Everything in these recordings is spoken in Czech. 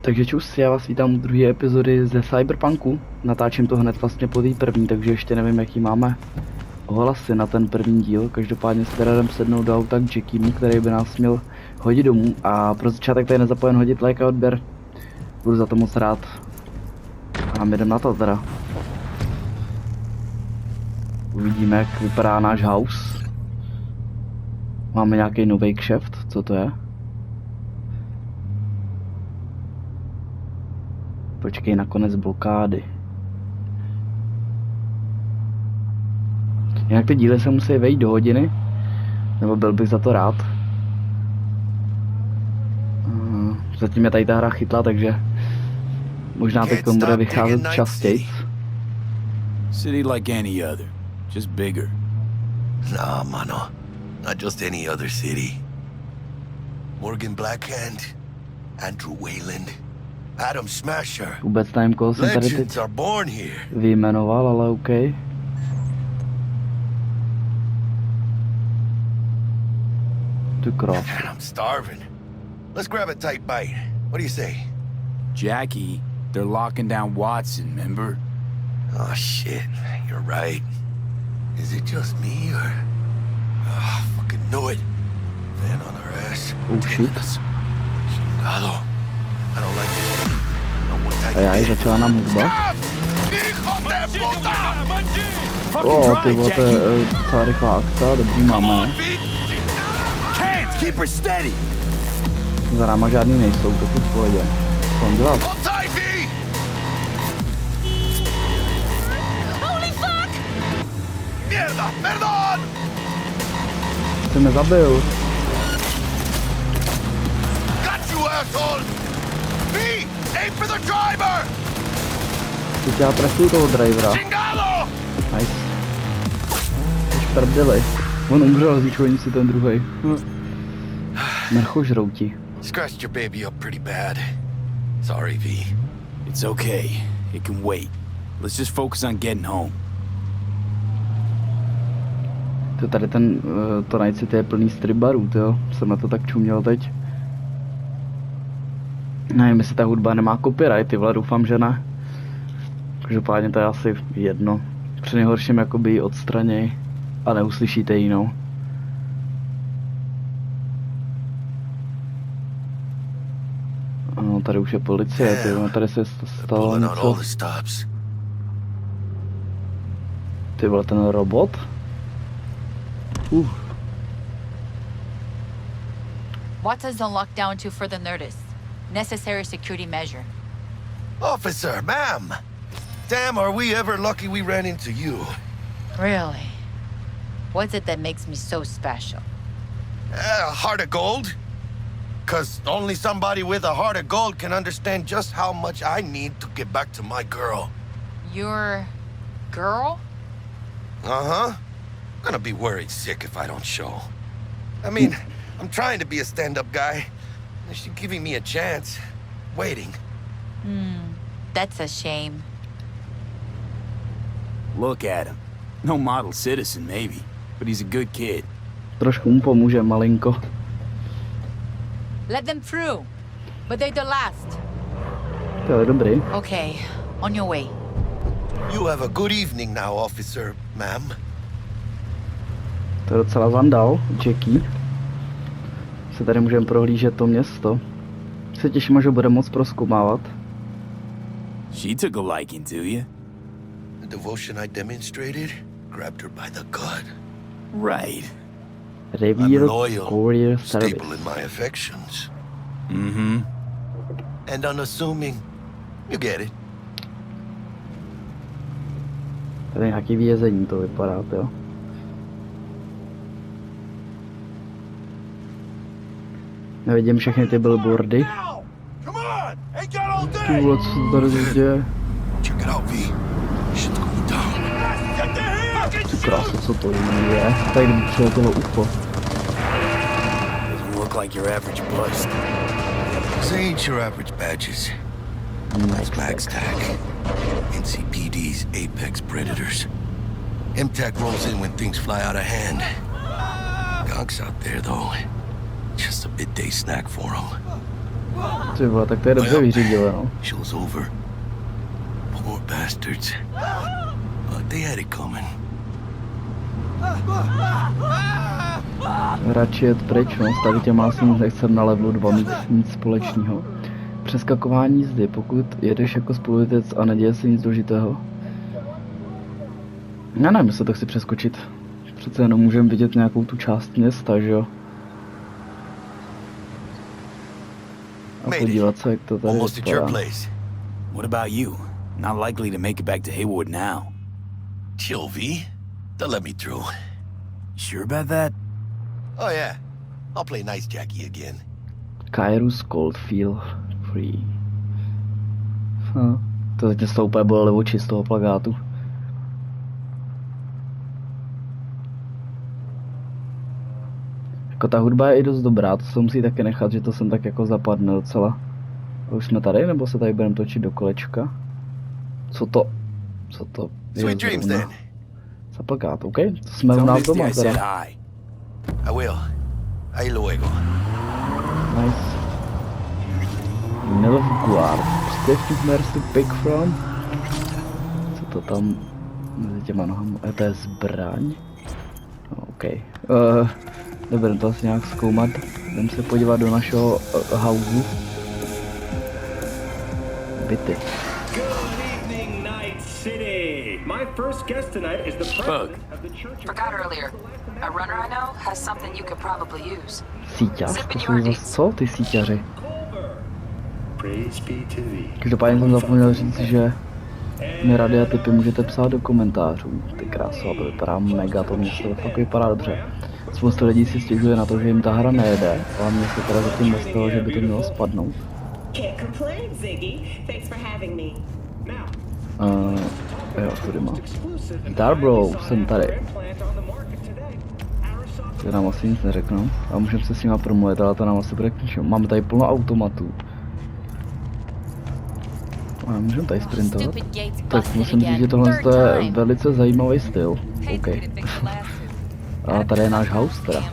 Takže čus, já vás vítám u druhé epizody ze Cyberpunku. Natáčím to hned vlastně po té první, takže ještě nevím, jaký máme ohlasy na ten první díl. Každopádně si teda jdem sednout do auta k Jackiemu, který by nás měl hodit domů. A pro začátek tady nezapojen hodit like a odběr. Budu za to moc rád. A my jdem na to teda. Uvidíme, jak vypadá náš house. Máme nějaký nový kšeft, co to je? Počkej na konec blokády. Jinak ty díly se musí vejít do hodiny. Nebo byl bych za to rád. Zatím je tady ta hra chytla, takže možná teď bude vycházet častěji. City like any other, just bigger. Nah, mano. Not just any other city. Morgan Blackhand, Andrew Wayland, Adam Smasher. Vůbec nevím, koho jsem tady teď vyjmenoval, ale OK. Ty krás. I'm starving. Let's grab a tight bite. What do you say? Jackie, they're locking down Watson, remember? Oh shit, you're right. Is it just me or... Oh, fucking knew it. Van on our ass. Oh shit. Chingado. I don't like this. Ajaj, začala nám hudba. O, ty vole, to je docela rychlá akce, dobrý máme. Za náma žádný nejsou, to v pohodě. Co mám dělat? Jsi mě zabil. Teď já trafuju toho drivera. Nice. Už prdeli. On umřel, zničují si ten druhej. Mrchožrouti. Scratched your baby up pretty bad. Sorry, V. It's okay. It can wait. Let's just focus on getting home. To tady ten, to Night City je plný strip barů, jo. Jsem na to tak čuměl teď. Nevím, jestli ta hudba nemá copyright, ty vole, doufám, že ne. Každopádně to je asi jedno. Při nejhorším jakoby ji odstraněj a neuslyšíte jinou. Ano, tady už je policie, ty, tady se stalo něco. Ty vole, ten robot? Watson's on lockdown to further notice. Necessary security measure. Officer, ma'am! Damn, are we ever lucky we ran into you. Really? What's it that makes me so special? A heart of gold? 'Cause only somebody with a heart of gold can understand just how much I need to get back to my girl. Your girl? Uh-huh. I'm gonna be worried sick if I don't show. I mean, I'm trying to be a stand-up guy. She's giving me a chance. Waiting. That's a shame. Look at him. No model citizen, maybe, but he's a good kid. Trošku mu pomůže, malinko. Let them through. But they're the last. To je dobrý. Okay, on your way. You have a good evening now, officer, ma'am. To je docela vandal, Jackie. Se tady můžeme prohlížet to město. Se těším, až ho bude moc prozkoumávat. She took a liking to you. The devotion I demonstrated grabbed her by the gut. Right. Reveal loyal, Courier Service. stable in my affections. Mm-hmm. And unassuming. You get it. Tady nějaký vězení to vypadá, jo. Nevidím všechny ty billboardy. Ty vole, co se tady děje? Check it out, V. Shit's going down. Ty krása, co to je? Tady kdyby přijel toho UFO. Doesn't look like your average bust. This ain't your average badges. That's Max Tac. NCPD's apex predators. MTAC rolls in when things fly out of hand. Gonks out there, though. Just a midday snack for them. Ty vole, tak to je dobře vyřídilo, no. Show's over. Poor bastards. They had it coming. Radši jet pryč, no, s tady těma asi nechcem na levelu 2 mít nic společného. Přeskakování jízdy, pokud jedeš jako spolujetec a neděje se nic důležitého. Já nevím, jestli to chci přeskočit. Přece jenom můžeme vidět nějakou tu část města, že jo? A podívat se, jak to tady vypadá. What about you? Not likely to make it back to Haywood now. Chill, V. They'll let me through. Sure about that? Oh, yeah. I'll play Nice Jackie again. Kairos Coldfield Free. To teď mě z toho úplně bolely oči z toho plakátu. Jako ta hudba je i dost dobrá, to se musí taky nechat, že to sem tak jako zapadne docela. A už jsme tady, nebo se tady budeme točit do kolečka? Co to je zrovna? Za plakát, OK? To jsme u nás doma teda. I will. Ahí luego. Nice. Nilfgaard. Stiff to pick from. Co to tam mezi těma nohama? To je zbraň. OK. Nebudem to asi nějak zkoumat. Jdem se podívat do našeho houseu. Byty. My first guest tonight is the president of the Church of Forgot earlier. A runner I know has something you could probably use. Síťař? To jsou zase co, ty síťaři? Praise be to thee. Každopádně jsem zapomněl říct, že mi rady a tipy můžete psát do komentářů. Ty kráso, to vypadá mega, to město to fakt vypadá dobře. Spousta lidí si stěžuje na to, že jim ta hra nejede, ale mě se teda zatím nestalo, že by to mělo spadnout. Jo, tudy má. Darbro, jsem tady. To nám asi nic neřeknou. A můžeme se s nima promluvit, ale to nám asi bude k ničemu. Máme tady plno automatů. A můžeme tady sprintovat. Tak musím říct, že tohle je velice zajímavý styl. OK. A tady je náš house teda.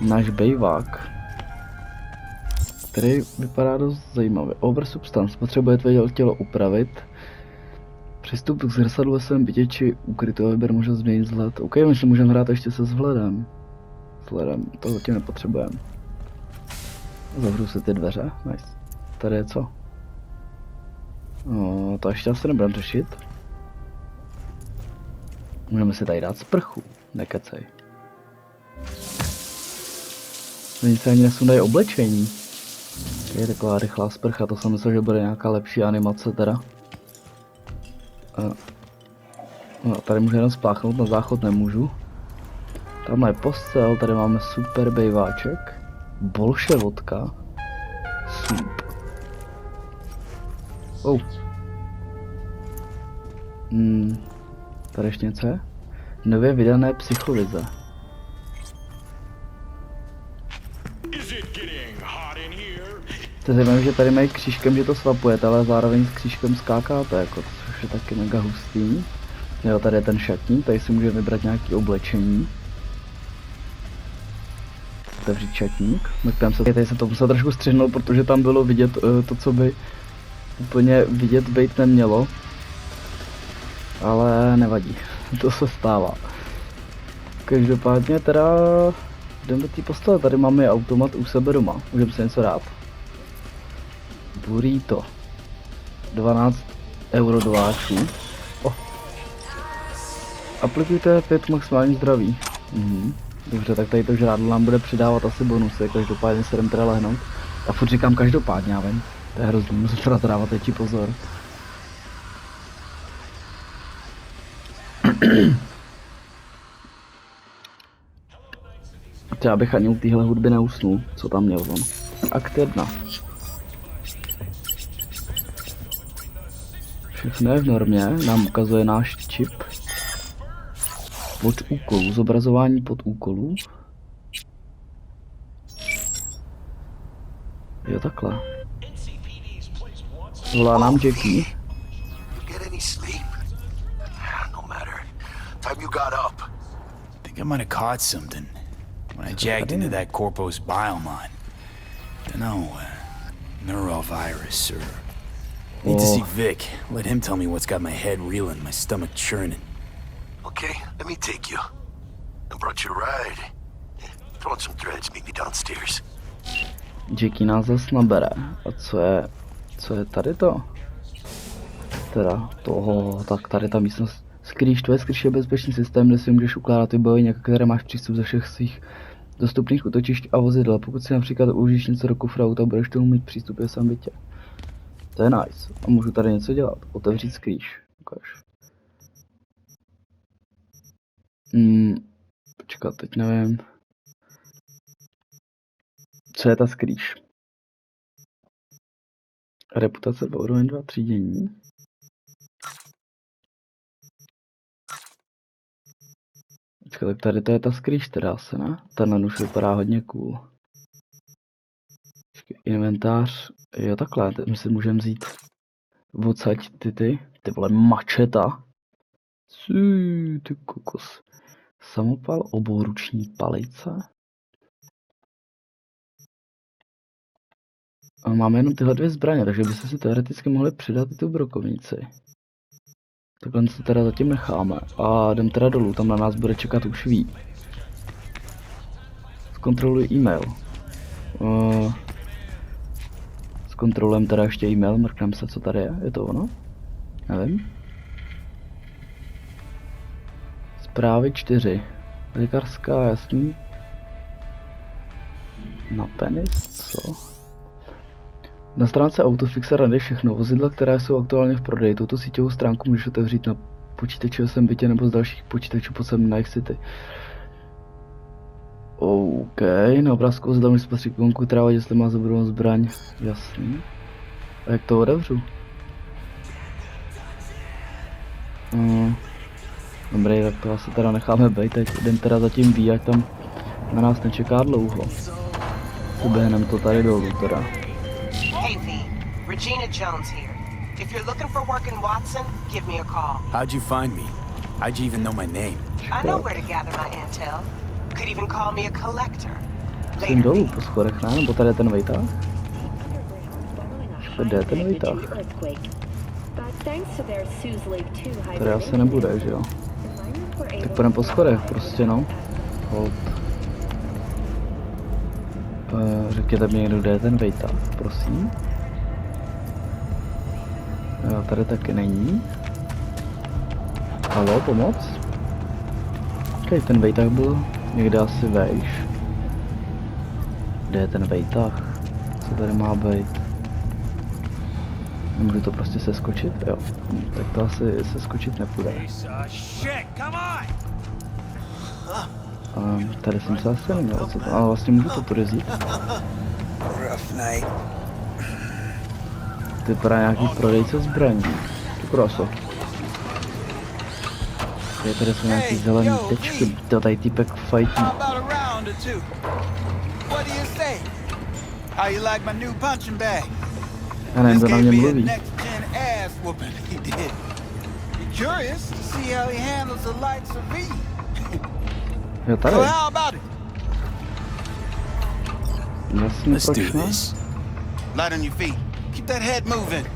Náš bejvák. Který vypadá dost zajímavě. Oversubstance. Potřebuje tvé tělo upravit. Přístup k zrcadlu ve svém bytě či ukrytého vyber možnost změnit vzhled. OK, myslím, můžeme hrát ještě se vzhledem. Vzhledem, to zatím nepotřebujeme. Zavřu si ty dveře, nice. Tady je co? No, to ještě asi nebudeme řešit. Můžeme si tady dát sprchu, nekecej. Oni se ani nesundají oblečení. Je taková rychlá sprcha, to jsem myslel, že bude nějaká lepší animace teda. No, tady můžu jenom spláchnout, na záchod nemůžu. Tamhle je postel, tady máme super bejváček. Bolševodka. Soup. Oh. Tady ještě něco je? Nově vydané psycholize. To znamená, že tady mají křížkem, že to svapujete, ale zároveň s křížkem skákáte, jako, což je taky mega hustý. Jo, tady je ten šatník, tady si můžeme vybrat nějaké oblečení. Otevřít šatník. Tady se to musel trošku střihnout, protože tam bylo vidět to, co by úplně vidět být nemělo. Ale nevadí, to se stává. Každopádně teda jdeme do té postele, tady máme automat u sebe doma, můžeme si něco dát. Burrito. 12 euro doláčů. Oh. Aplikujte 5 maximální zdraví. Dobře, tak tady to žrádlo nám bude přidávat asi bonusy, každopádně se jdem teda lehnout. A furt říkám každopádně, já vím. To je hrozný, musím teda dávat teď pozor. Já bych ani u téhle hudby neusnul, co tam měl on. Akt 1. Všechno je v normě, nám ukazuje náš čip. Pod úkolů, zobrazování pod úkolů. Jo, takhle. Volá nám Jackie. Think I might have caught something when I jacked into that corpo's biomine. No, neurovirus or... Need to see Vic. Let him tell me what's got my head reeling, my stomach churning. Okay, let me take you. I brought you a ride. Throw on some threads, meet me downstairs. Jackie nás zas nabere. A co je tady to? Teda toho, tak tady ta místnost. Skrýš, tvoje skrýš je bezpečný systém, kde si můžeš ukládat vybavení, které máš přístup ze všech svých dostupných útočišť a vozidel. Pokud si například uložíš něco do kufra auta, budeš tomu mít přístup je sám bytě. To je nice. A můžu tady něco dělat. Otevřít skrýš. Ukáž. Počkat, teď nevím. Co je ta skrýš? Reputace v úroveň 2 třídění. Počkat, tak tady to je ta skrýš teda asi, ne? Tenhle už vypadá hodně cool. Počkej, inventář. Jo, takhle, my si můžeme vzít odsaď ty vole mačeta. Ty kokos. Samopal, obouruční palice. A máme jenom tyhle dvě zbraně, takže byste si teoreticky mohli přidat i tu brokovnici. Takhle se teda zatím necháme a jdem teda dolů, tam na nás bude čekat už ví. Zkontroluji e-mail. Zkontrolujeme teda ještě e-mail, mrkneme se, co tady je to ono? Nevím. Zprávy 4. Lékařská, jasný. Na penis, co? Na stránce Autofixer najdeš všechno. Vozidla, která jsou aktuálně v prodeji. Touto síťovou stránku můžeš otevřít na počítači o bytě nebo z dalších počítačů pod sem na City. OK, na obrázku vozidla můžeš patří konku, která vadí, jestli má zabudovalou zbraň. Jasný. A jak to otevřu? Dobrý, tak to asi teda necháme být, tak jdem teda zatím ví, ať tam na nás nečeká dlouho. Uběhneme to tady dolů teda. Hey V, Regina Jones here. If you're looking for work in Watson, give me a call. How'd you find me? How'd you even know my name? I know where to gather my intel. Could even call me a collector. Jsem dolů po schodech, ne? Nebo tady je ten vejtah? Kde je ten vejtah? Tady asi nebude, že jo? Tak půjdeme po schodech prostě, no. Hold. Řekněte mi někdo, kde je ten vejtah, prosím. Jo, tady taky není. Halo, pomoc? Okay, ten vejtah byl někde asi vejš. Kde je ten vejtah? Co tady má být? Můžu to prostě seskočit? Jo. Tak to asi seskočit nepůjde. Tady jsem se asi neměl, co to? Ale vlastně můžu to tudy vzít. Ty vypadá nějaký prodejce zbraní. Ty kroso. Tady jsou nějaký zelený tečky, to tady týpek fightí. Já nevím, kdo na mě mluví. Jo, tady. Jasně, proč ne? Light on your feet. Keep that head moving.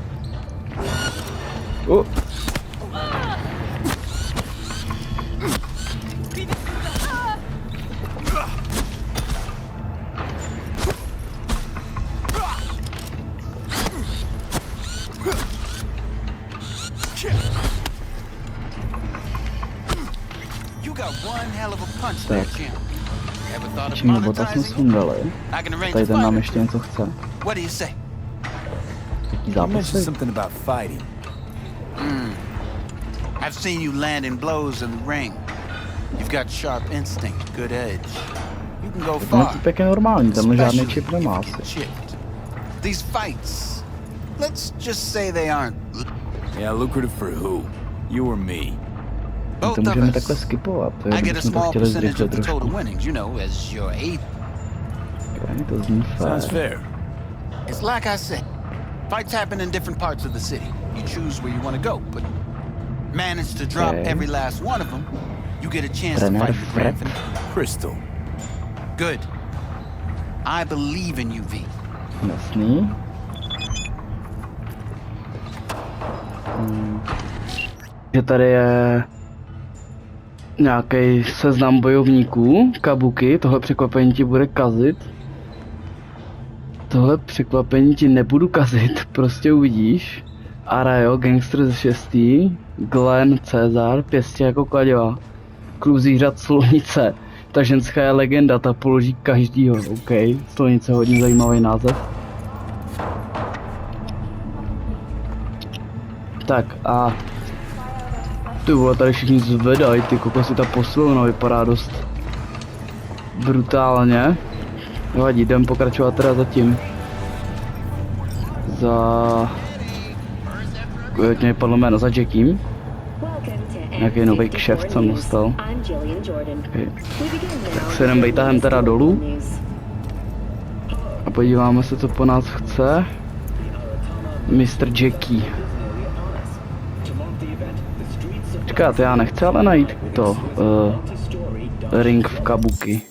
You got one hell of a punch there, champ. Ever thought of Čím bota jsme sundali. Tady ten nám ještě něco chce. What do you say? Jaký You mentioned zápasy? something about fighting. I've seen you landing blows in the ring. You've got sharp instinct, good edge. You can go Ten far. týpek je normální, tenhle žádný especially čip nemá if you get asi. chipped. These fights, let's just say they aren't. Yeah, lucrative for who? You or me? To Both of můžeme takhle us. skipovat, I get a kdybychom to small chtěli percentage zrychlit of the total trošku. winnings, you know, as your ape. Okay, to zní Sounds fair. fair. It's like I said, fights happen in different parts of the city. You choose where you want to go, but manage to drop Okay. every last one of them, you get a chance to Trenér fight the grand Frek. finale. Crystal. Good. I believe in you, V. Jasný. Že tady je nějaký seznam bojovníků, kabuki, tohle překvapení ti bude kazit. Tohle překvapení ti nebudu kazit, prostě uvidíš. Arajo, gangster ze 6. Glenn, Cezar, pěstě jako kladěva. Klub zvířat Slonice. Ta ženská je legenda, ta položí každýho, OK. Slonice, hodně zajímavý název. Tak a... Ty vole, tady všichni zvedají, ty kokosy, ta posilovna vypadá dost... brutálně. Vadí, jdem pokračovat teda zatím. Za... Podle jméno za Jackiem. Nějaký nový kšeft jsem dostal. Okay. Tak se jdem vejtahem teda dolů. A podíváme se, co po nás chce. Mr. Jackie. Čekáte, já nechci ale najít to. Ring v kabuki.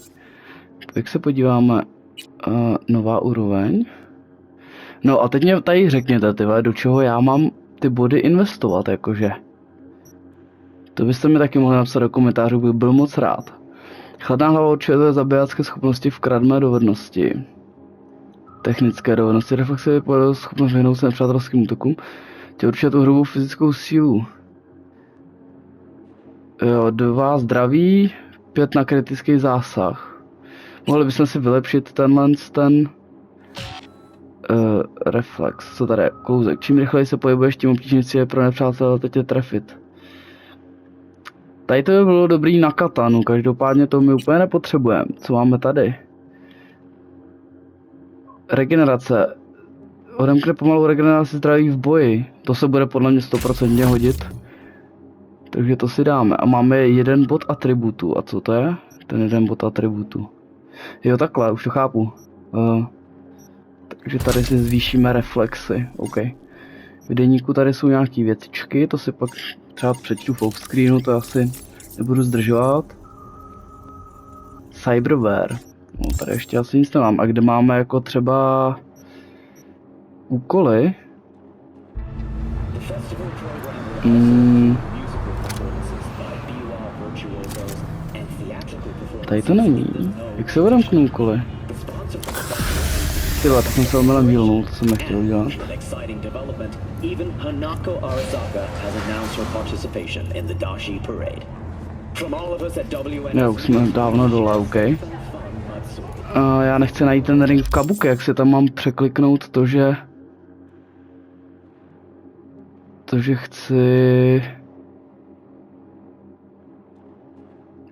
Tak se podíváme. Nová úroveň. No a teď mě tady řekněte, tyhle, do čeho já mám ty body investovat, jakože. To byste mi taky mohli napsat do komentářů, bych byl moc rád. Chladná hlava určuje zabijácké schopnosti v kradmé dovednosti. Technické dovednosti, reflexivě povedou schopnost vyhnout se nepřátelským útokům. Tě určuje tu hrubou fyzickou sílu. Jo, 2 zdraví, 5 na kritický zásah. Mohli bychom si vylepšit ten reflex, co tady je, kouzek. Čím rychleji se pohybuješ, tím obtížnější je pro nepřátelé tě trefit. Tady to by bylo dobrý na katanu, každopádně to my úplně nepotřebujeme. Co máme tady? Regenerace. Odemkne pomalou regeneraci zdraví v boji. To se bude podle mě 100% hodit. Takže to si dáme. A máme 1 bod atributu. A co to je? Ten 1 bod atributu. Jo, takhle, už to chápu. Takže tady si zvýšíme reflexy. OK. V deníku tady jsou nějaký věcičky, to si pak třeba přečtu v offscreenu, to asi nebudu zdržovat. Cyberware. No, tady ještě asi nic nemám. A kde máme jako třeba úkoly? Tady to není. Jak se odemknou úkoly? Tyhle, tak jsem se omylem healnul, to jsem nechtěl dělat. Jo, už jsme dávno dole, OK. Já nechci najít ten ring v kabuke, jak se tam mám překliknout to, že chci...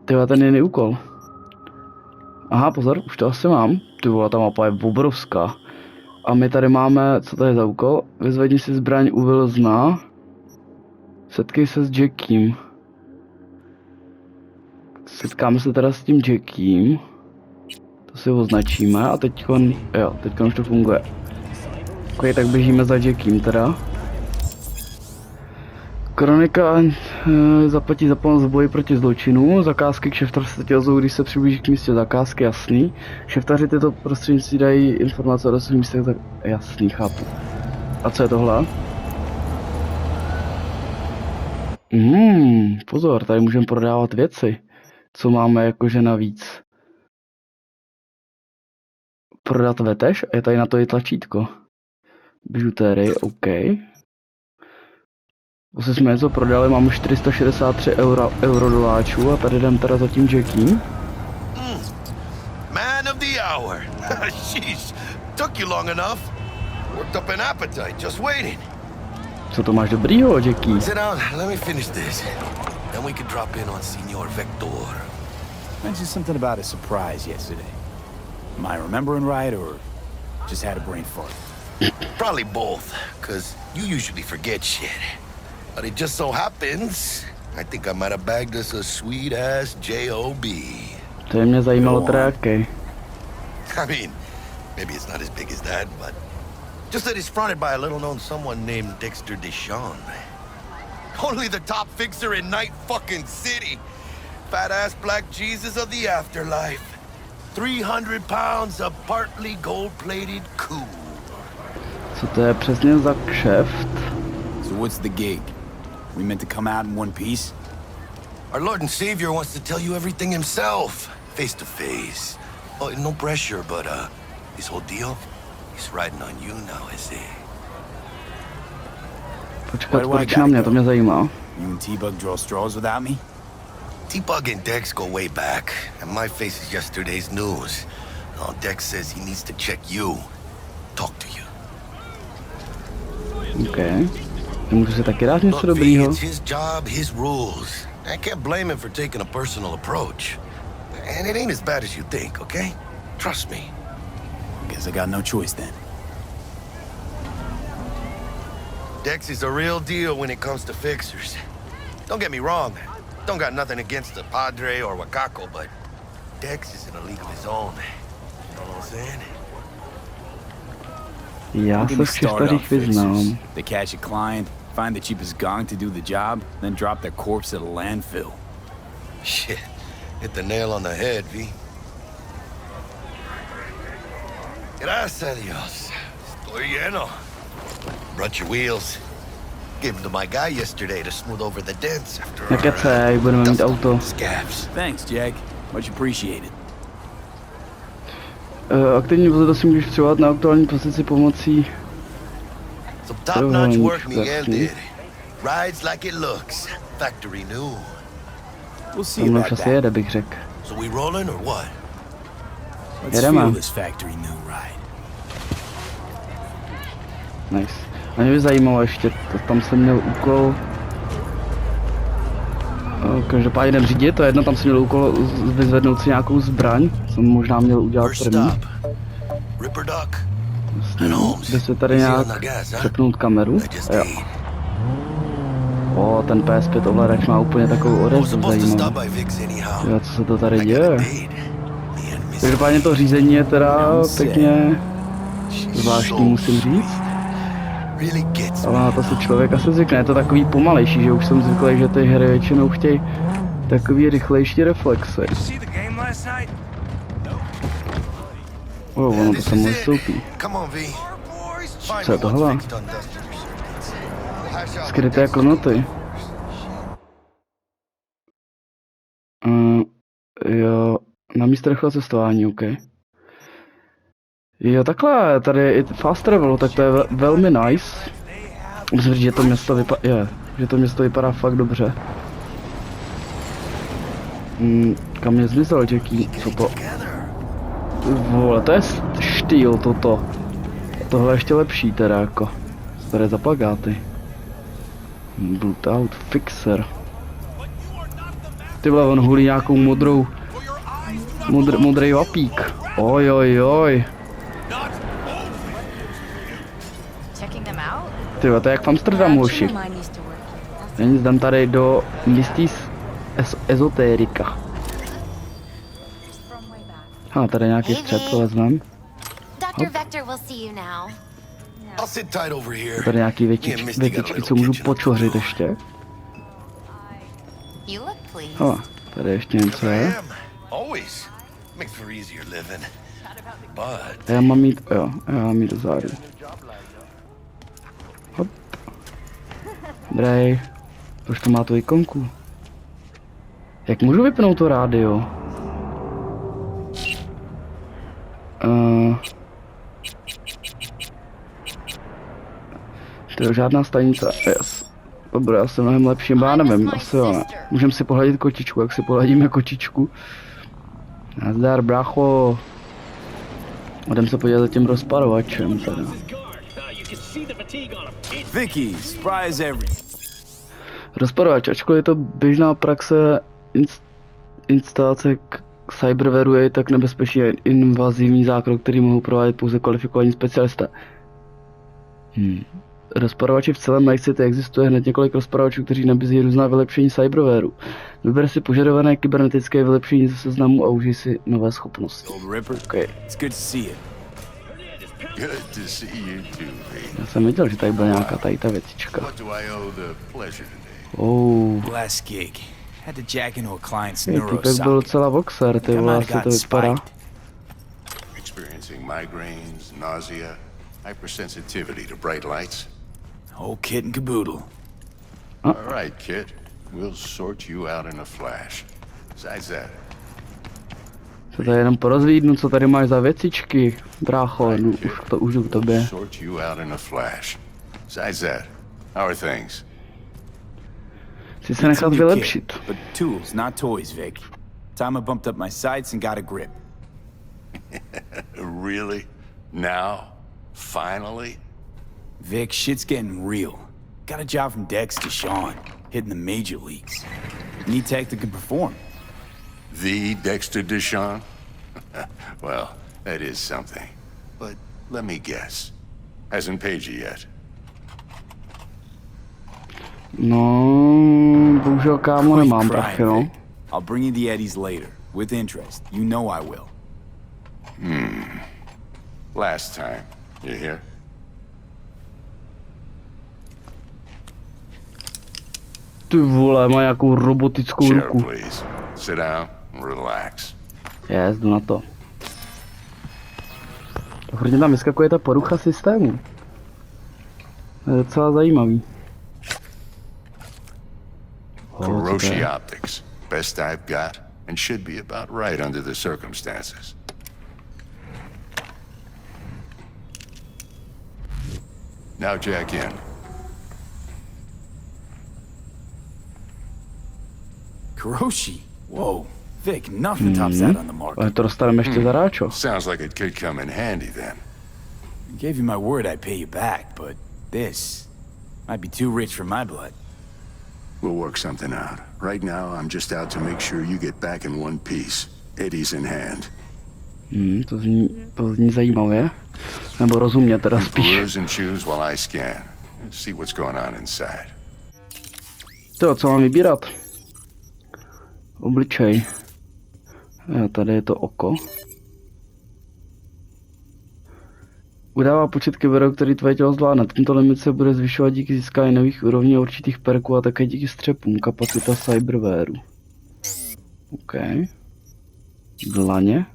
Tyhle, ten jiný úkol. Aha, pozor, už to asi mám. Ty vole, ta mapa je obrovská. A my tady máme, co to je za úkol? Vyzvedni si zbraň u Wilsona. Setkej se s Jackiem. Setkáme se teda s tím Jackiem. To si označíme a teďkon, jo, teďkon už to funguje. Ok, tak běžíme za Jackiem teda. Kronika zaplatí za pomoc v boji proti zločinu. Zakázky kšeftař se tě ozvou, když se přiblíží k místě zakázky, jasný. Kšeftaři tyto prostřednictví dají informace o dalších místech, tak jasný, chápu. A co je tohle? Pozor, tady můžeme prodávat věci. Co máme jakože navíc? Prodat vetež? Je tady na to i tlačítko. Bižutéry, OK. Zase jsme něco prodali, máme 463 eurodoláčů a tady jdem teda za tím Jackiem. Man of the hour. Sheesh, took you long enough. Worked up an appetite just waiting. Co to máš dobrýho, Jackie? Sit down, let me finish this. Then we could drop in on Senor Vector. Mentioned something about a surprise yesterday. Am I remembering right, or just had a brain fart? Probably both, cause you usually forget shit. But it just so happens, I think I might have bagged us a sweet-ass J.O.B. To je mě zajímalo teda jaký. I mean, maybe it's not as big as that, but just that it's fronted by a little-known someone named Dexter Deshawn. Only the top fixer in Night fucking City. Fat-ass black Jesus of the afterlife. 300 pounds of partly gold-plated cool. Co to je přesně za kšeft? So what's the gig? We meant to come out in one piece? Our Lord and Savior wants to tell you everything himself, face to face. Oh, no pressure, but this whole deal, he's riding on you now, is he? Počkat, proč na mě, to mě zajímá. You and T-Bug draw straws without me? T-Bug and Dex go way back, and my face is yesterday's news. Oh, Dex says he needs to check you, talk to you. OK. Nemůžu si taky dát něco Look, V, dobrýho? it's his job, his rules. I can't blame him for taking a personal approach. And it ain't as bad as you think, okay? Trust me. Guess I got no choice then. Dex is a real deal when it comes to fixers. Don't get me wrong. Don't got nothing against the Padre or Wakako, but Dex is in a league of his own. You know what I'm saying? Já Don't get se me v started on kšeftarích vyznám. fixers. They catch a client, find the cheapest gong to do the job, then drop their corpse at a landfill. Shit. Hit the nail on the head, V. Gracias a Dios. Estoy lleno. Brought your wheels. Gave them to my guy yesterday to smooth over the dents after Nekecej, budeme mít auto. scabs. Thanks, Jack. Much appreciated. Aktivní vozidlo si můžeš přivolat na aktuální pozici pomocí... Some top-notch work První, Miguel jasný. did. Rides like it looks. Factory new. We'll see To mnou about čas that. jede, bych řekl. So we rolling or what? Let's Jedeme. feel this factory new ride. Nice. A mě by zajímalo ještě, tam jsem měl úkol... Každopádně jdem řídit, to je jedno, tam jsem měl úkol vyzvednout si nějakou zbraň, jsem možná měl udělat First první. stop. Ripper Duck. Jde se tady nějak přepnout kameru. Jo. O, ten PS5 ovladač má úplně takovou odezvu Supposed to stop zajímavou. by Vic's anyhow. Jo, co se to tady I got a děje? date. The enemy's Každopádně to řízení je teda pěkně zvláštní, musím říct. really gets Ale na to si člověk asi zvykne, je to takový pomalejší, že už jsem zvyklý, že ty hry většinou chtějí takový rychlejší reflexy. Ono to se mu vystoupí. Come on, V. Co je tohle? Skryté klenoty. Jo, na místo rychlého cestování, OK. Jo, takhle, tady je i fast travel, tak to je velmi nice. Musím říct, že to město vypadá fakt dobře. Kam mě zmizel, Jackie? Co to? Vole, to je štýl toto. Tohle je ještě lepší teda jako. Tady za plakáty. Blootout Fixer. Ty vole, on hulí nějakou modrý vapík. Oj. Checking them out? Ty vole, to je jak v Amsterdamu, hoši. Není jdem tady do místí ezotérika. Tady nějaký střed, to vezmem. Dr. Vector will see you now. I'll sit tight over here. Tady nějaký Me and Misty got a větičky, little co můžu kitchen on the počořit roof. ještě. You look pleased. Tady ještě něco I je. am. Always. Makes for easier living. But Já mám mít, já mám mít do záru. Hop. Drej. Proč to má tu ikonku? Jak můžu vypnout to rádio? To je žádná stanice. Yes. Dobré, já jsem mnohem lepší, já nevím, asi jo, ne. Můžeme si pohladit kočičku, jak si pohladíme kočičku. Nazdar, brácho. Jdem se podívat za tím rozparovačem teda. Vicky, surprise every. Rozparovač, ačkoliv je to běžná praxe instalace k cyberwaru, je tak nebezpečný a invazivní zákrok, který mohou provádět pouze kvalifikovaní specialisté. Rozparovači v celém Night City existuje hned několik rozparovačů, kteří nabízí různá vylepšení cyberwaru. Vyber si požadované kybernetické vylepšení ze seznamu a užij si nové schopnosti. Old Ripper. Okay. It's good to see you. good to see you too, V. Já jsem viděl, že tady byla nějaká tady ta věcička. What do I owe the pleasure today? Last gig. Had to jack into a client's Týpek byl neurosocket. docela voxer, ty I vole, might asi have to gotten vypadá. spiked. Experiencing migraines, nausea. Hypersensitivity to bright lights? Whole kit and caboodle. All right, kid. We'll sort you out in a flash. Besides that, Co tady jenom porozvídnu, co tady máš za věcičky, brácho, už jdu k tobě. sort you out in a flash. Besides that, how are things? Chci se nechat Some new vylepšit. kit, but tools, not toys, Vic. Time I bumped up my sights and got a grip. Really? Now? Finally? Vic, shit's getting real. Got a job from Dex to Sean, hitting the major leagues. Need tech that can perform. The Dexter Deshawn? Well, that is something. But let me guess. Hasn't paid you yet. No, bohužel kámo nemám prachy, no. Vic. I'll bring you the eddies later, with interest. You know I will. Last time. You hear? Ty vole, má nějakou robotickou Chair, ruku. please. Sit down and relax. Jdu na to. Hodně tam vyskakuje ta porucha systému. To je docela zajímavý. Kuroshi Optics. Best I've got, and should be about right under the circumstances. Now jack in. Kuroshi? Whoa. Vic, nothing tops that on the Ale market. to dostaneme ještě za ráčo. Sounds like it could come in handy then. I gave you my word I'd pay you back, but this might be too rich for my blood. We'll work something out. Right now, I'm just out to make sure you get back in one piece. Eddie's in hand. To zní zajímavě. Nebo rozumně teda spíš. Peruse and choose while I scan. See what's going on inside. To, co mám vybírat? Obličej. Tady je to oko. Udává počet kyberů, který tvoje tělo zvládne. Tento limit se bude zvyšovat díky získání nových úrovní a určitých perků a také díky střepům. Kapacita cyberwaru. OK. Dlaně.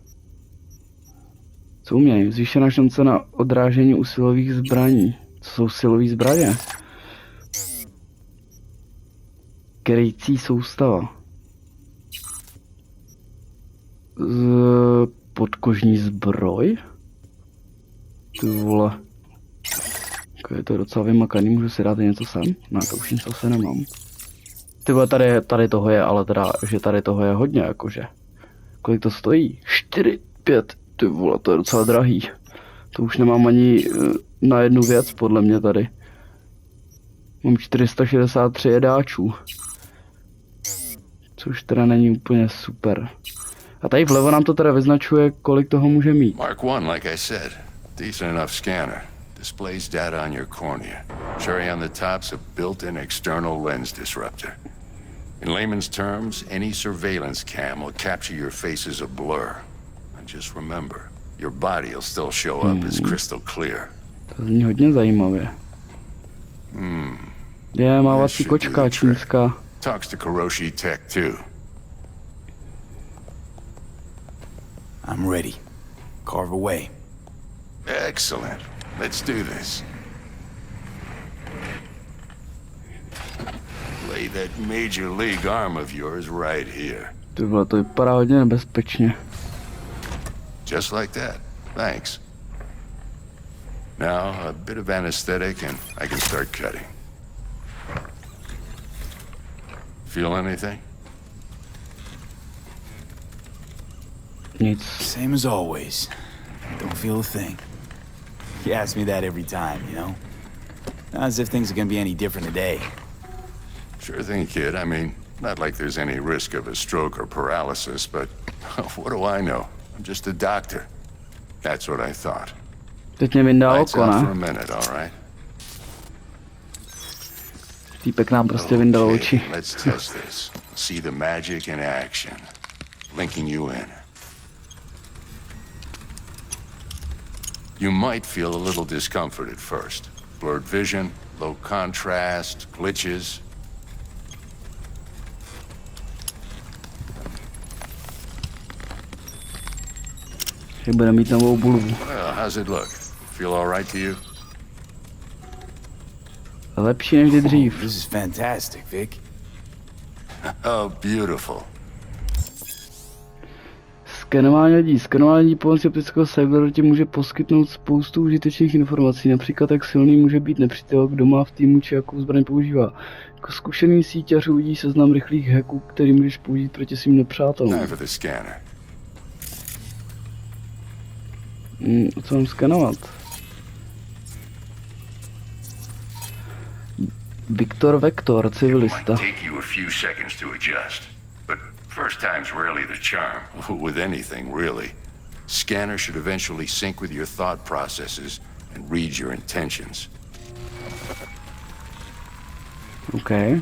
Co umějí? Zvýšená šance na odrážení u silových zbraní. Co jsou silové zbraně? Krycí soustava. Podkožní zbroj? Ty vole. Je to docela vymakaný, můžu si dát něco sem? No, to už nic asi nemám. Ty vole, tady toho je, ale teda, že tady toho je hodně, jakože. Kolik to stojí? 4, 5, ty vole, to je docela drahý. To už nemám ani na jednu věc, podle mě tady. Mám 463 jedáčů. Což teda není úplně super. A tady vlevo nám to teda vyznačuje, kolik toho může mít. Mark 1, like I said. Decent enough scanner. Displays data on your cornea. Cherry on the top's a built-in external lens disruptor. In layman's terms, any surveillance cam will capture your face as a blur. And just remember, your body will still show up as crystal clear. To zní hodně zajímavě. Je mávací kočka čínská. Talks to Kuroshi Tech too. I'm ready. Carve away. Excellent. Let's do this. Lay that major league arm of yours right here. Ty vole, to vypadá hodně nebezpečně. Just like that. Thanks. Now, a bit of anesthetic and I can start cutting. Feel anything? Nic. Same as always. Don't feel a thing. You ask me that every time, you know? Not as if things are gonna be any different today. Sure thing, kid. I mean, not like there's any risk of a stroke or paralysis, but what do I know? I'm just a doctor. That's what I thought. Teď mě vyndá Lights oko, out for ne? a minute, all right? Týpek nám prostě vyndal oči. Let's test this. See the magic in action. Linking you in. You might feel a little discomfort at first. Blurred vision, low contrast, glitches. Že bude mít novou bulvu. Well, how's it look? feel all right to you? Lepší než kdy dřív. This is fantastic, Vic. Oh, beautiful. Skenování lidí pomocí optického cyberu ti může poskytnout spoustu užitečných informací, například jak silný může být nepřítel, kdo má v týmu či jakou zbraň používá. Jako zkušený síťař uvidí seznam rychlých hacků, který můžeš použít proti svým nepřátelům. Time for the scanner. Co mám skenovat? Viktor Vektor, civilista. Might take you a few seconds to adjust, but first time's rarely the charm. With anything, really. Scanner should eventually sync with your thought processes and read your intentions. Okay.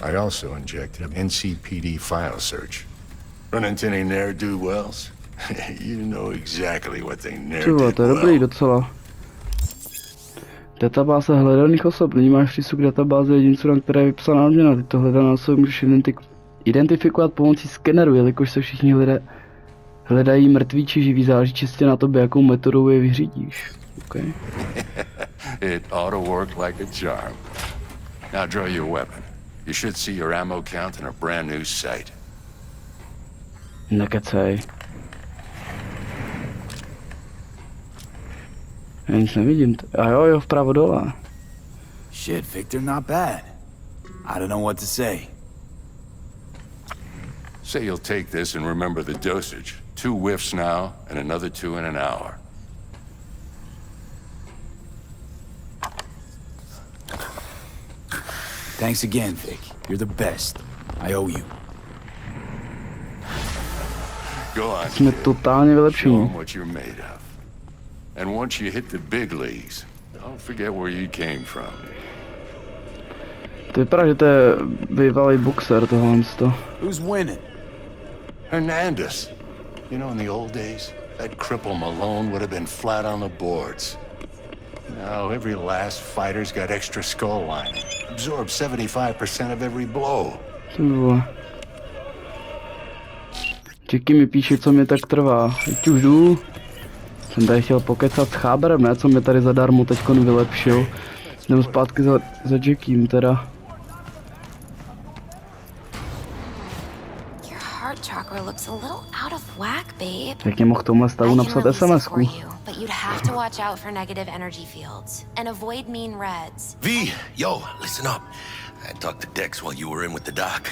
I also injected an NCPD file search. Run into any ne'er-do-wells? You know exactly what they ne'er Třeba, did to je dobrý well. docela. Databáze hledaných osob. Nyní máš přístup k databázi jedinců, na které je vypsaná odměna. Tyto hledané osoby můžeš identifikovat pomocí skeneru, jelikož se všichni lidé hledají mrtví či živí, záleží čistě na tobě, jakou metodou je vyřídíš. Okay. It ought to work like a charm. Now draw your weapon. You should see your ammo count in a brand new sight. Nekecej. Já nic nevidím. A jo, vpravo dole. Shit, Victor, not bad. I don't know what to say. Say you'll take this and remember the dosage. 2 whiffs now, and another 2 in an hour. Thanks again, Vic. You're the best. I owe you. Go on, Jsme kid. totálně Show vylepšení. 'em what you're made of. And once you hit the big leagues, don't forget where you came from. To vypadá, že to je bývalý boxer tohle. Who's winning? Hernandez. You know, in the old days, that cripple Malone would have been flat on the boards. Now, every last fighter's got extra skull lining. Absorbs 75% of every blow. Ty vole. Čeky mi píše, co mi tak trvá. Teď už jdu. Jsem tady chtěl pokecat s Cháberem, ne? Co mě tady zadarmo teďkon vylepšil. Jdem zpátky za Jackiem teda. Your heart chakra looks a little out of whack, babe. Jak mě mohl tomhle stavu I can napsat release it for SMS-ku? you, but you'd have to watch out for negative energy fields and avoid mean reds. V, yo, listen up. I talked to Dex while you were in with the doc.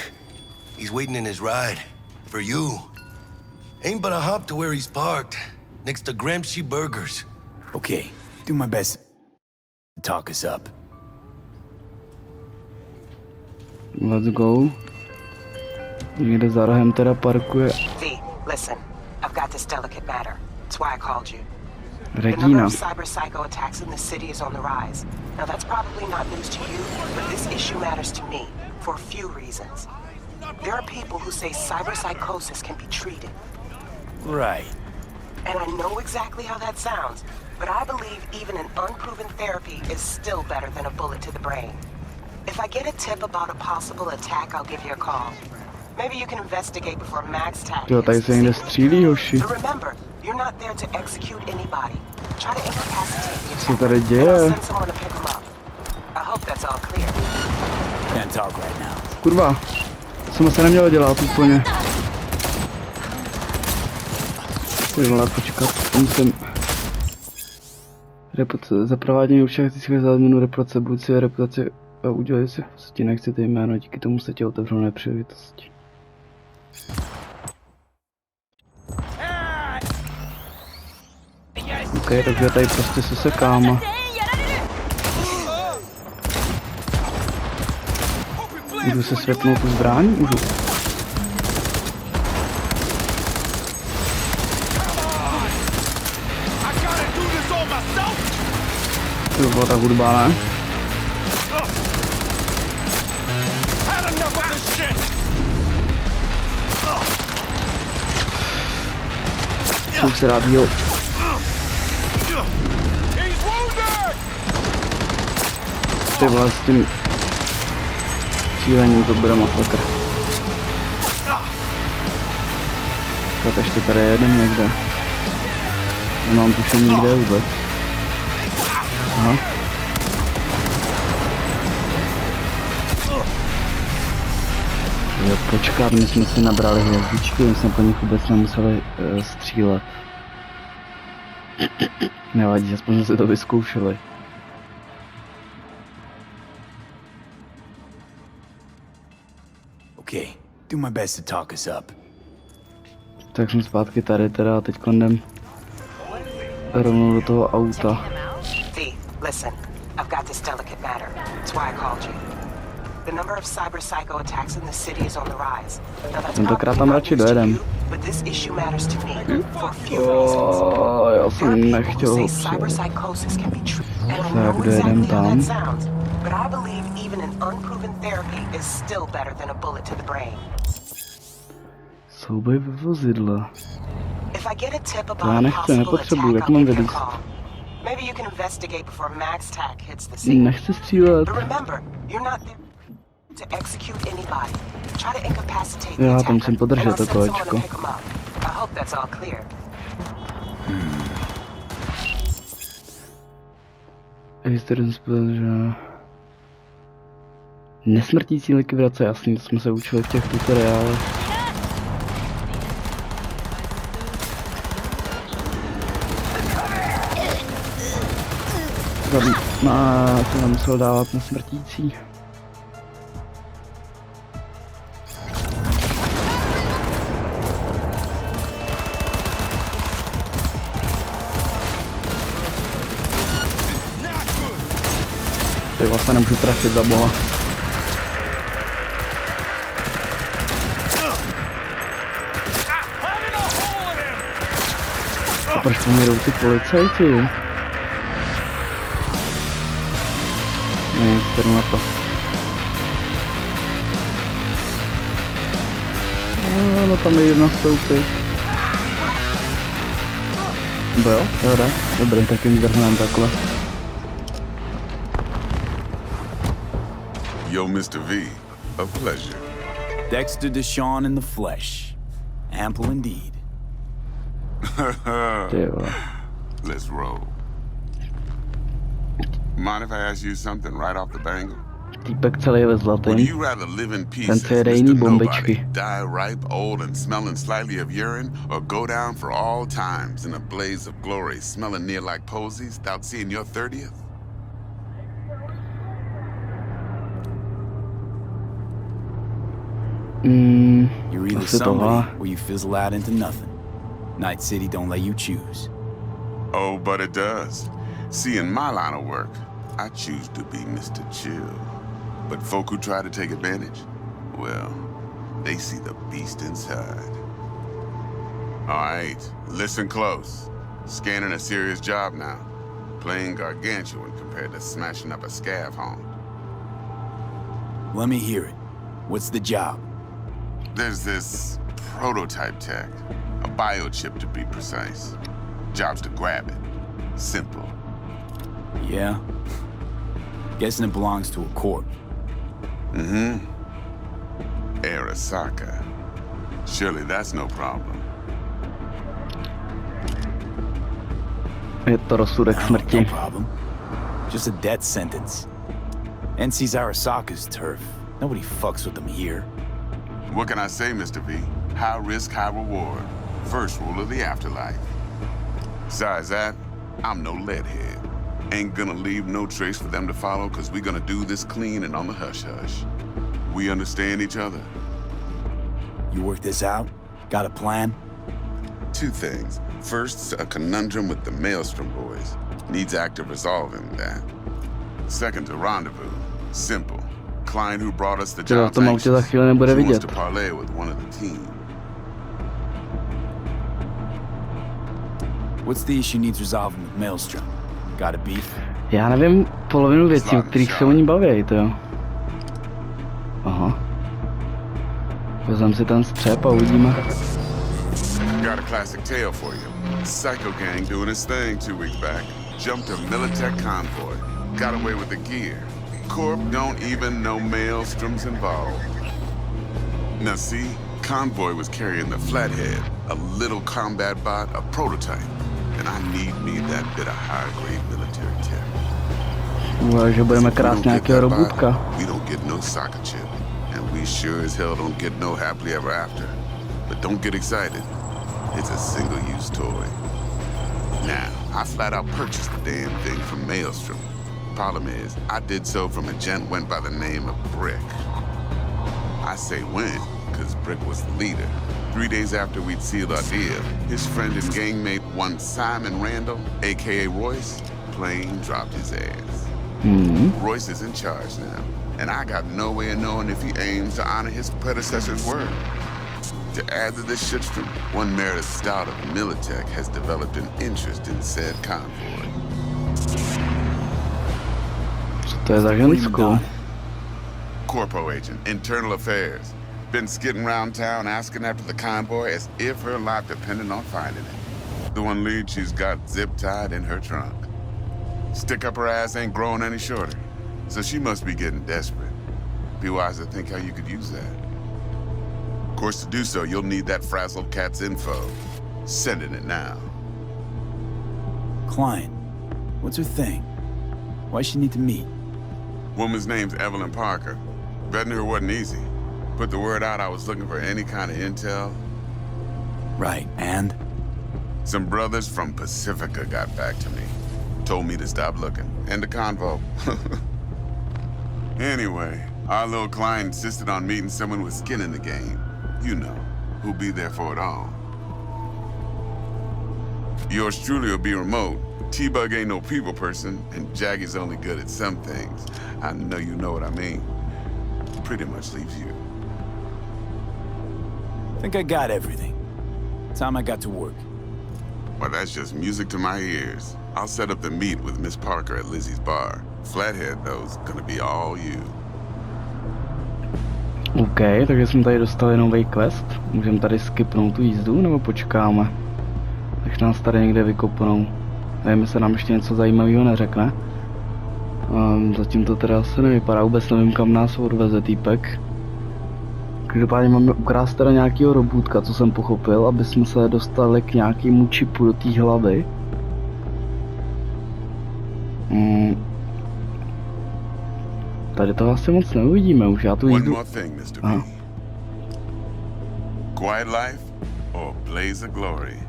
He's waiting in his ride. For you. Ain't but a hop to where he's parked. Next to Gramsci Burgers. Okay, do my best to talk us up. Let's go. Někde za rohem teda parkuje V, listen. I've got this delicate matter. That's why I called you. The number Regina. of cyber psycho attacks in the city is on the rise. Now that's probably not news to you, but this issue matters to me for a few reasons. There are people who say cyber psychosis can be treated. Right. And I know exactly how that sounds, but I believe even an unproven therapy is still better than a bullet to the brain. If I get a tip about a possible attack, I'll give you a call. Maybe you can investigate before Max tackles. Jo, tady se někde střílí, hoši. But remember, you're not there to execute anybody. Try to incapacitate the Co tady attacker, děje? and I'll send someone to pick him up. I hope that's all clear. Can't talk right now. Kurva. Jsem se nemělo dělat úplně. Ty vole, počkat, musím... Zaprovádění určitých za změnu reputace, buď si reputaci a udělej si, ti nechcete jméno, díky tomu se ti otevřou nové příležitosti. Ok, takže tady prostě se sekáme. Můžu se světnout tu zbraň? Můžu. To byla ta hudba, ne? Už se rád jíl. Ty vole, s tím šílením to bude masakr. Tak ještě tady je jeden někde. Nemám tušení kde vůbec. Aha. Jo, počkat, my jsme si nabrali hvězdičky, my jsme po nich vůbec nemuseli střílet. Nevadí, aspoň jsme si to vyzkoušeli. Okay, do my best to talk us up. Tak jsme zpátky tady teda a teď jdem rovnou do toho auta. V, listen, I've got this delicate matter. That's why I called you. The number of cyber psycho attacks in the city is on the rise. Now that's Tentokrát tam probably radši not news to dojedem. you, but this issue matters to me for a few reasons. Já There jsem are people nechtěl who ho say cyber přijet. psychosis can be true, and I Tak know dojedem exactly how tam. that sounds. But I believe even an unproven therapy is still better than a bullet to the brain. Souboj ve vozidle. If I get a tip já about a nechci, possible nepotřebuji, attack, jak I'll mám give you a vylízt? call. Maybe you can investigate before Max Tack hits the scene. Nechci střílet. But remember, you're not there to execute anybody. Try to incapacitate the Já tam attacker, musím podržet and I'll to send someone to kolečko. pick him up. I hope that's all clear. Historie že... Nesmrtící likvidace, jasný, to jsme se učili v těch tutoriálech. To nemusel dávat nesmrtící. Teď vlastně nemůžu trefit za boha. A proč pomírou ty policajti? Ne, kterou na to. No tam je jedna stoupit. Jo, dobrý, tak jim drhnám takhle. Yo, Mr. V, a pleasure. Dexter Deshawn in the flesh. Ample indeed. Let's roll. Mind if I ask you something right off the bangle? Týpek celý ve Would zlatém. you rather live in peace Ten as si jede jiný Mr. Nobody, bombičky. die ripe, old, and smelling slightly of urine, or go down for all times in a blaze of glory, smelling near like posies, without seeing your 30th? You're either asi somebody tohle. or you fizzle out into nothing. Night City don't let you choose. Oh, but it does. See, in my line of work, I choose to be Mr. Chill. But folk who try to take advantage, well, they see the beast inside. All right, listen close. Scanning a serious job now. Playing gargantuan compared to smashing up a scav home. Let me hear it. What's the job? There's this prototype tech, a biochip to be precise. Job's to grab it. Simple. Yeah? Guessing it belongs to a court. Mm-hmm. Arasaka. Surely that's no problem. Je to rozsudek No smrti. problem. Just a death sentence. NC's Arasaka's turf. Nobody fucks with them here. What can I say, Mr. V? High risk, high reward. First rule of the afterlife. Besides that, I'm no leadhead. Ain't gonna leave no trace for them to follow, cause we gonna do this clean and on the hush-hush. We understand each other? You work this out? Got a plan? Two things. First, a conundrum with the Maelstrom boys. Needs active resolving that. Second, a rendezvous. Simple. Client who brought us the Tyjo, job's to mám tě za anxious. chvíli nebude She wants vidět. to parlay with one of the team. What's the issue needs resolving with Maelstrom? Got a beef? Já nevím polovinu věcí, o kterých se oni baví, to jo. Aha. Vezmem si ten střep a uvidíme. Got a classic tale for you. Psycho gang doing his thing 2 weeks back. Jumped a Militech convoy. Got away with the gear. Corp don't even know Maelstrom's involved. Now see, convoy was carrying the Flathead, a little combat bot, a prototype. And I need me that bit of high-grade military tech. Že budeme krát nějakého robůtka. We don't get no soccer chip, and we sure as hell don't get no happily ever after. But don't get excited. It's a single-use toy. Now, I flat out purchased the damn thing from Maelstrom. Problem is, I did so from a gent went by the name of Brick. I say went, because Brick was the leader. 3 days after we'd sealed our deal, his friend and gangmate, one Simon Randall, aka Royce, plain dropped his ass. Royce is in charge now, and I got no way of knowing if he aims to honor his predecessor's word. To add to this shitstorm, one Meredith Stout of Militech has developed an interest in said convoy. To je za ženskou. Corpo agent, internal affairs. Been skidding around town asking after the convoy as if her life depended on finding it. The one lead she's got zip-tied in her trunk. Stick up her ass ain't growing any shorter, so she must be getting desperate. Be wise to think how you could use that. Of course, to do so, you'll need that frazzled cat's info. Sending it now. Klein, what's her thing? Why's she need to meet? Woman's name's Evelyn Parker. Vetting her wasn't easy. Put the word out I was looking for any kind of intel. Right, and? Some brothers from Pacifica got back to me. Told me to stop looking. And the convo. Anyway, our little client insisted on meeting someone with skin in the game. You know, who'll be there for it all. Yours truly will be remote. T-Bug ain't no people person, and Jaggy's only good at some things. I know you know what I mean. Pretty much leaves you. I think I got everything. Time I got to work. Well, that's just music to my ears. I'll set up the meet with Miss Parker at Lizzie's bar. Flathead, though's gonna be all you. OK, takže jsme tady dostali nový quest. Můžeme tady skipnout tu jízdu, nebo počkáme? Až nás tady někde vykopnou. Nevím, jestli nám ještě něco zajímavého neřekne. Zatím to teda asi nevypadá, vůbec nevím, kam nás odveze týpek. Každopádně máme ukrást teda nějakýho robůtka, co jsem pochopil, aby jsme se dostali k nějakému čipu do té hlavy. Tady to asi moc neuvidíme už, já tu jízdu... Aha. Quiet life or blaze of glory?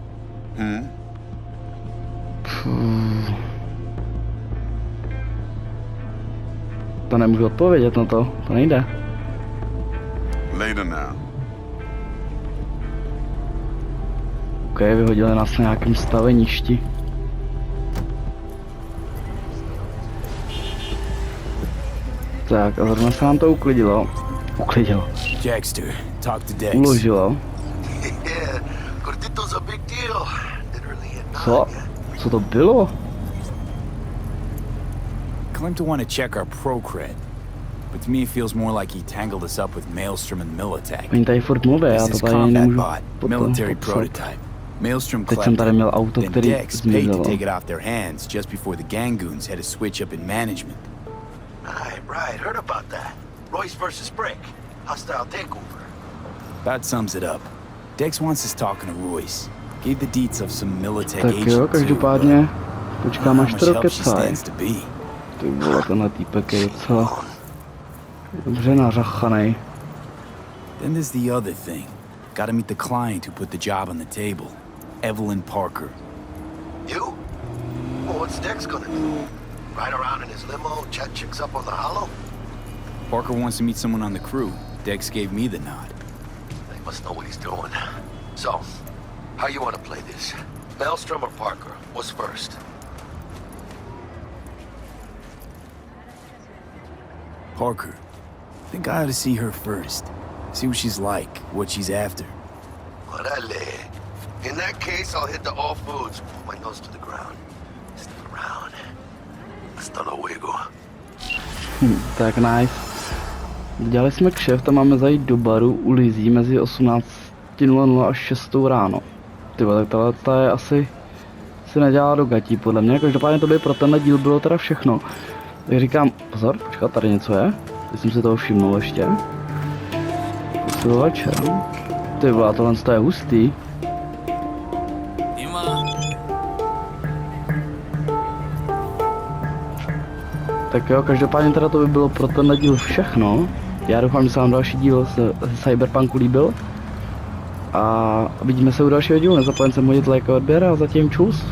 To nemůžu odpovědět na to nejde. Later now. OK, vyhodili nás na nějakém staveništi. Tak, a zrovna se nám to uklidilo. Jackster, talk to Dex. Uložilo. Co? Co to bylo? Claimed to want to check our pro cred, but to me it feels more like he tangled us up with Maelstrom and Militech. Oni tady furt mluví, já to tady nemůžu military prototype. Maelstrom teď jsem tady měl auto, který Dex paid to zmizelo. take it off their hands just before the Gangoons had a switch up in management. Right, heard about that. Royce versus Brick. Hostile takeover. That sums it up. Dex wants us talking to Royce. Gave the deets of some Militech Tak agent jo, too, každopádně počkám, až to how much help she dokecaj. stands to be. Ty vole, tenhle týpek je docela dobře nařachanej. Then there's the other thing. Gotta meet the client who put the job on the table. Evelyn Parker. You? Well, what's Dex gonna do? Ride around in his limo, chat chicks up on the hollow? Parker wants to meet someone on the crew. Dex gave me the nod. He must know what he's doing. So, how you want to play this? Maelstrom or Parker? What's first? Parker. Think I ought to see her first. See what she's like, what she's after. Orale. In that case, I'll hit the all foods. Put my nose to the ground. Stick around. Hasta luego. Tak nice. Dělali jsme kšeft a máme zajít do baru u Lizzie mezi 18:00 až 6 ráno. Tyhle, tak ta je asi si nedělá do gatí podle mě, každopádně to by pro tenhle díl bylo teda všechno. Tak říkám, pozor, počkat, tady něco je, teď jsem si toho všimnul ještě. Rozparovače, ty vole, tohle je hustý. Tak jo, každopádně teda to by bylo pro tenhle díl všechno. Já doufám, že se vám další díl z Cyberpunku líbil. A vidíme se u dalšího dílu, nezapomeňte se modlit, like a odběr a zatím čus.